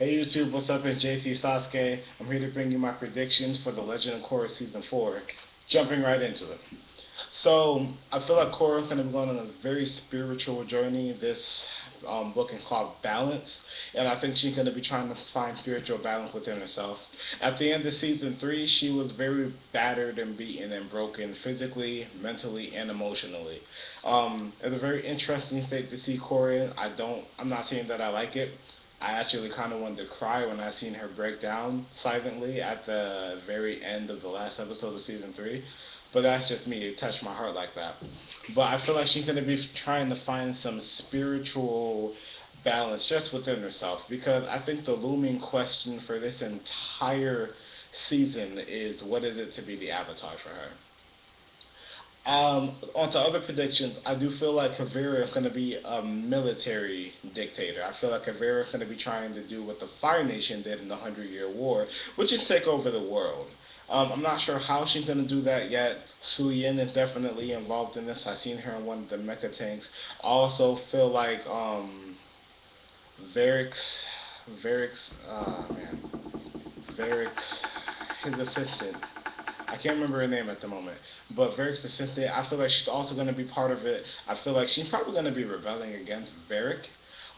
Hey YouTube, what's up? It's JT Sasuke. I'm here to bring you my predictions for The Legend of Korra Season 4. Jumping right into it. So, I feel like Korra is going to be going on a very spiritual journey. This book is called Balance, and I think she's going to be trying to find spiritual balance within herself. At the end of Season 3, she was very battered and beaten and broken physically, mentally, and emotionally. It's a very interesting state to see Korra in. I'm not saying that I like it. I actually kind of wanted to cry when I seen her break down silently at the very end of the last episode of season 3. But that's just me. It touched my heart like that. But I feel like she's going to be trying to find some spiritual balance just within herself, because I think the looming question for this entire season is, what is it to be the avatar for her? On to other predictions, I do feel like Kavira is going to be a military dictator. I feel like Kavira is going to be trying to do what the Fire Nation did in the Hundred Year War, which is take over the world. I'm not sure how she's going to do that yet. Su Yin is definitely involved in this. I've seen her in one of the mecha tanks. I also feel like Varric's, Varric's, his assistant. I can't remember her name at the moment, but Varric's assistant, I feel like she's also going to be part of it. I feel like she's probably going to be rebelling against Varric.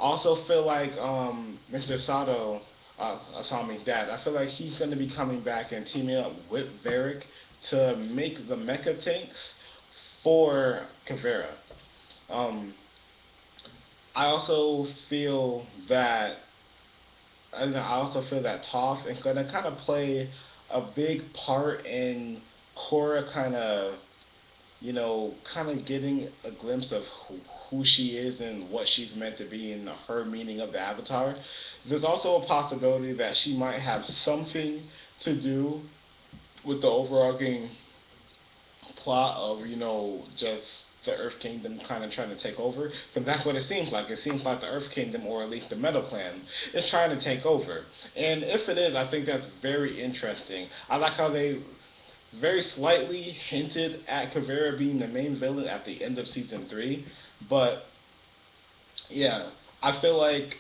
I also feel like Mr. Sato, Asami's dad, I feel like he's going to be coming back and teaming up with Varric to make the mecha tanks for Kavera. Um, I also feel that and I also feel that Toph is going to kind of play a big part in Korra kind of getting a glimpse of who she is and what she's meant to be and her meaning of the Avatar. There's also a possibility that she might have something to do with the overarching plot of, just the Earth Kingdom kind of trying to take over. Because that's what it seems like. It seems like the Earth Kingdom, or at least the Metal Clan, is trying to take over. And if it is, I think that's very interesting. I like how they very slightly hinted at Kavera being the main villain at the end of season 3. But yeah, I feel like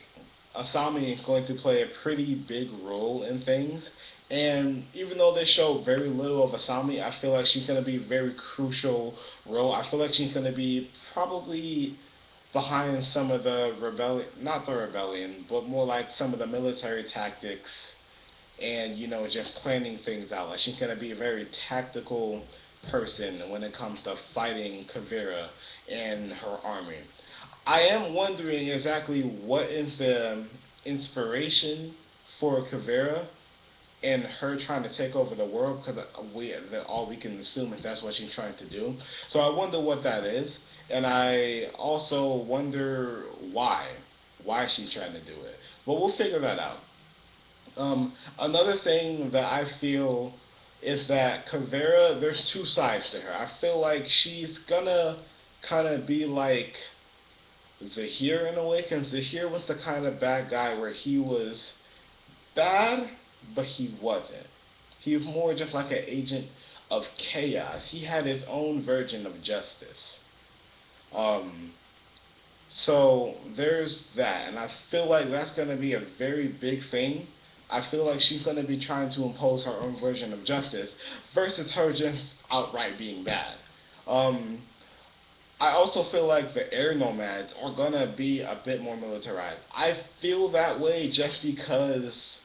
Asami is going to play a pretty big role in things. And even though they show very little of Asami, I feel like she's going to be a very crucial role. I feel like she's going to be probably behind some of the rebellion, not the rebellion, but more like some of the military tactics and, just planning things out. Like, she's going to be a very tactical person when it comes to fighting Kavira and her army. I am wondering exactly what is the inspiration for Kavira and her trying to take over the world, because all we can assume is that's what she's trying to do. So I wonder what that is, and I also wonder why she's trying to do it. But we'll figure that out. Another thing that I feel is that Kavera, there's two sides to her. I feel like she's gonna kind of be like Zahir in a way, because Zahir was the kind of bad guy where he was bad, but he wasn't. He was more just like an agent of chaos. He had his own version of justice. Um, so there's that, and I feel like that's going to be a very big thing. I feel like she's going to be trying to impose her own version of justice versus her just outright being bad. Um, I also feel like the air nomads are going to be a bit more militarized. I feel that way just because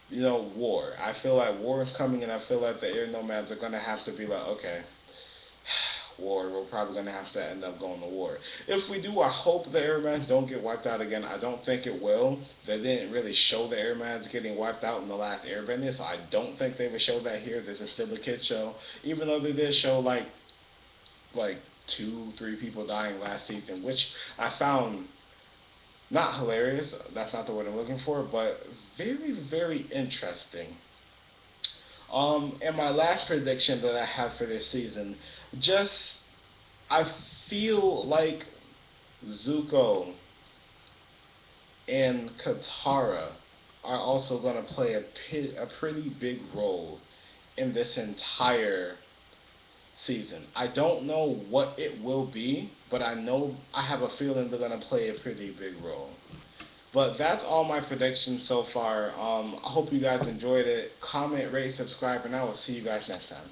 war. I feel like war is coming, and I feel like the air nomads are gonna have to be like, okay, war. We're probably gonna have to end up going to war. If we do, I hope the air nomads don't get wiped out again. I don't think it will. They didn't really show the air nomads getting wiped out in the last Airbender, so I don't think they would show that here. This is still a kid show, even though they did show like 2, 3 people dying last season, which I found not hilarious, that's not the word I'm looking for, but very, very interesting. And my last prediction that I have for this season, just I feel like Zuko and Katara are also going to play a pretty big role in this entire season. I don't know what it will be, but I know I have a feeling they're going to play a pretty big role. But that's all my predictions so far. I hope you guys enjoyed it. Comment, rate, subscribe, and I will see you guys next time.